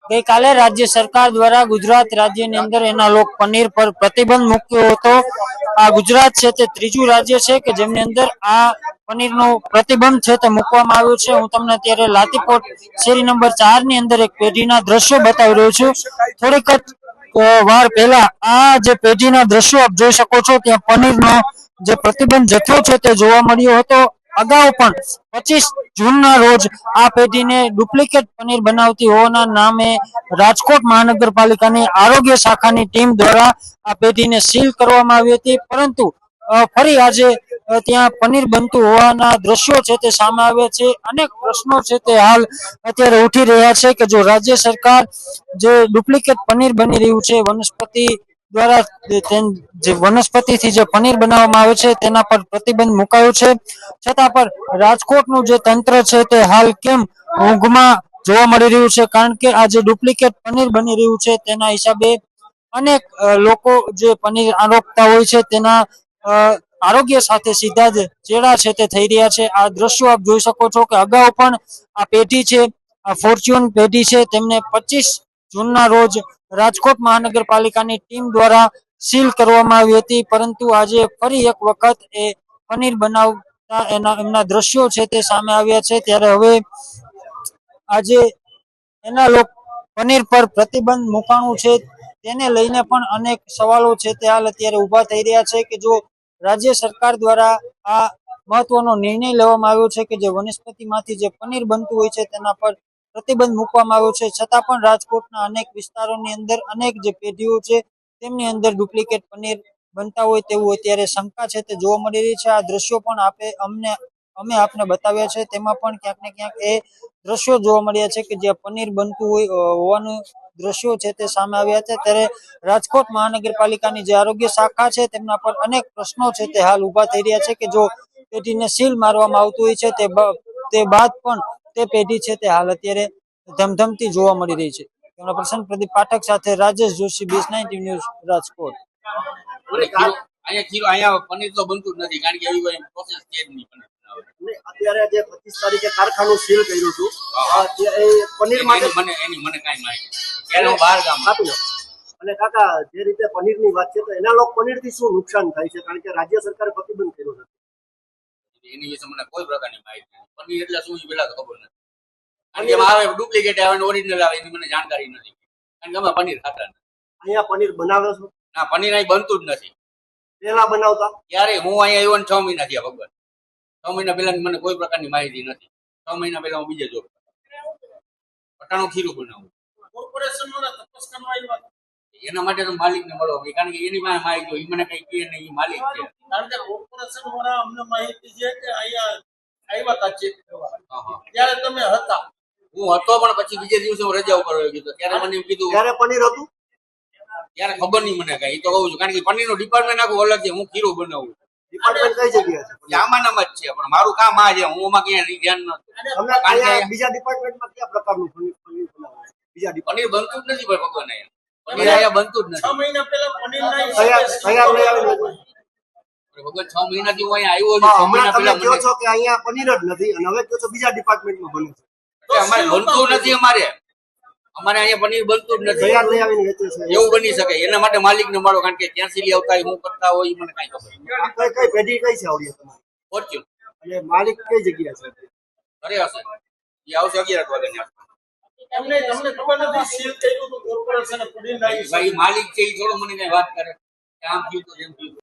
ગઈકાલે રાજ્ય સરકાર દ્વારા ગુજરાત રાજ્યની અંદર એના લોક પનીર પર પ્રતિબંધ મૂક્યો હતો। આ ગુજરાત છે તે ત્રીજું રાજ્ય છે કે જેમની અંદર આ પનીરનો પ્રતિબંધ છે તે મૂકવામાં આવ્યો છે। હું તમને અત્યારે લાતીકોટ શેરી નંબર 4 ની અંદર એક પેઢીના દ્રશ્યો બતાવી રહ્યો છું। થોડીક વાર પહેલા આ જે પેઢીના દ્રશ્યો આપ જોઈ શકો છો, ત્યાં પનીરનો જે પ્રતિબંધ જથ્થો છે તે જોવા મળ્યો હતો। અગાઉ પણ 25 જૂનના રોજ આ પેઢીને ડુપ્લિકેટ પનીર બનાવતી હોવાના નામે રાજકોટ મહાનગરપાલિકાની આરોગ્ય શાખાની ટીમ દ્વારા આ પેઢીને સીલ કરવામાં આવી હતી। પરંતુ ફરી આજે ત્યાં પનીર બનતું હોવાના દ્રશ્યો છે તે સામે આવ્યા છે। અનેક પ્રશ્નો છે તે હાલ અત્યારે ઉઠી રહ્યા છે કે જો રાજ્ય સરકાર જે ડુપ્લિકેટ પનીર બની રહ્યું છે વનસ્પતિ દ્વારા, જે વનસ્પતિથી જે પનીર બનાવવામાં આવે છે તેના પર પ્રતિબંધ મુકાયો છે, છતાં પણ રાજકોટનું જે તંત્ર છે તે હાલ કેમ ઊંઘમાં જોવા મળી રહ્યું છે? કારણ કે આ જે ડુપ્લિકેટ પનીર બની રહ્યું છે તેના હિસાબે અનેક લોકો જે પનીર આરોગતા હોય છે તેના આરોગ્ય સાથે સીધા જ ચેડા છે તે થઈ રહ્યા છે। આ દ્રશ્યો આપ જોઈ શકો છો કે અગાઉ પણ આ પેઢી છે, આ ફોર્ચ્યુન પેઢી છે, તેમને 25 જૂનના રોજ રાજકોટ મહાનગરપાલિકાની ટીમ દ્વારા સીલ કરવામાં આવી હતી। પરંતુ આજે ફરી એક વખત એ પનીર બનાવતા એમના દ્રશ્યો છે તે સામે આવ્યા છે। ત્યારે હવે આજે એના લોકો પનીર પર પ્રતિબંધ મુકાણું છે તેને લઈને પણ અનેક સવાલો છે તે હાલ અત્યારે ઉભા થઈ રહ્યા છે કે જો રાજ્ય સરકાર દ્વારા આ મહત્વનો નિર્ણય લેવામાં આવ્યો છે કે જે વનસ્પતિમાંથી જે પનીર બનતું હોય છે તેના પર પ્રતિબંધ મૂકવામાં આવ્યો છે, છતાં પણ રાજકોટના અનેક વિસ્તારોની અંદર અનેક જે પેઢીઓ છે તેમની અંદર ડુપ્લિકેટ પનીર બનતા હોય તેવું અત્યારે શંકા છે તે જોવા મળી રહી છે। આ દ્રશ્યો પણ અમે આપને બતાવ્યા છે, તેમાં પણ ક્યાંક ને ક્યાંક એ દ્રશ્યો જોવા મળ્યા છે કે જ્યાં પનીર બનતું હોવાનું દ્રશ્યો છે તે સામે આવ્યા છે। ત્યારે રાજકોટ મહાનગરપાલિકાની જે આરોગ્ય શાખા છે તેમના પર અનેક પ્રશ્નો છે તે હાલ ઉભા થઈ રહ્યા છે કે જો પેઢીને સીલ મારવામાં આવતું હોય છે તે બાદ પણ તે પેઢી છે તે હાલ અત્યારે ધમધમતી જોવા મળી રહી છે। કેમેરા પર્સન પ્રદીપ પાઠક સાથે રાજેશ જોશી, BS19 ન્યૂઝ, રાજકોટ। અહીંયા પનીર તો બનતું જ નથી કારણ કે એવી કોઈ પ્રોસેસ છે જ નહીં પનીર બનાવવાની। અત્યારે જે 25 તારીખે કારખાનું સીલ કર્યું હતું એ પનીર માટે મને કાંઈ માહિતી ત્યારે હું બહાર ગામ આપી અને કાકા જે રીતે પનીરની વાત છે તો એના લોકો પનીરથી શું નુકસાન થાય છે? કારણ કે રાજ્ય સરકારે પ્રતિબંધ કર્યો છે એની વિશે મને કોઈ પ્રકારની માહિતી નથી। પનીર એટલે શું એ પેલા તો ખબર નથી, કારણ કે એમાં આવે ડુપ્લિકેટ આવે ને ઓરિજિનલ આવે એની મને જાણકારી નથી, કારણ કે અમે પનીર ખાતા નથી। અહીંયા પનીર બનાવો છો? ના, પનીર અહીં બનતું જ નથી। પેલા બનાવતા? ત્યારે હું અહીંયા આવ્યો 6 મહિના થયા ભગવાન, 6 મહિના પહેલા મને કોઈ પ્રકારની માહિતી નથી। 6 મહિના પહેલા હું બીજે જોબ પટાણું ખીરું બનાવું। કોર્પોરેશન વાળા તપાસ કરવા આવ્યા એના માટે તો માલિકને મળો, કારણ કે એની પાસે માહિતી હોય, એ મને કઈ કહે નહીં, એ માલિક છે। કારણ કે કોર્પોરેશન વાળા અમને માહિતી છે કે અહીંયા આવ્યા હતા ચેક કરવા, ત્યારે તમે હતા? હું હતો પણ પછી બીજે દિવસે હું રજા ઉપર ગયો હતો, ત્યારે મને એમ કીધું ત્યારે પનીર હતું? ત્યારે ખબર નહીં મને કઈ, એ તો કહું છું, કારણ કે પનીરનું ડિપાર્ટમેન્ટ આખું અલગ છે, હું ખીરું બનાવું। ડિપાર્ટમેન્ટ કઈ જગ્યાએ છે? આમાંનામાં જ છે, પણ મારું કામ આ છે, હું એમાં ક્યાંય ધ્યાન નથી। બીજા ડિપાર્ટમેન્ટમાં કયા પ્રકારનું પનીર બનાવો? બીજા પનીર બનતું જ નથી ભાઈ ભગવાન, અહીંયા પનીર અહીંયા બનતું જ 6 નથી। મહિના પહેલા પનીર તૈયાર લઈ આવીને ભગવાન 6 મહિનાથી હું અહીંયા આવ્યો છું, 6 મહિના પહેલા કહો છો કે અહીંયા પનીર જ નથી અને હવે કહો છો બીજા ડિપાર્ટમેન્ટમાં બને છે? અમારે બનતું નથી, અમારે અહીંયા પનીર બનતું જ નથી। તૈયાર લઈ આવીને વેચે છે એવું બની શકે, એના માટે માલિકને મળો, કારણ કે ત્યાંથી લઈ આવતા હું કરતા હોય મને કઈ ખબર કઈ કઈ પેઢી કઈ છે આવડી તમારી? ફોર્ચ્યુન અને માલિક કઈ જગ્યા છે? અરે હશે, એ આવશે 11 વાગ્યાની આસપાસ। તમને ખબર નથી સીલ કર્યું તો કોર્પોરેશને પનીર નાખી? ભાઈ માલિક છે એ થોડો મને કઈ વાત કરે, આમ થયું તો એમ થયું।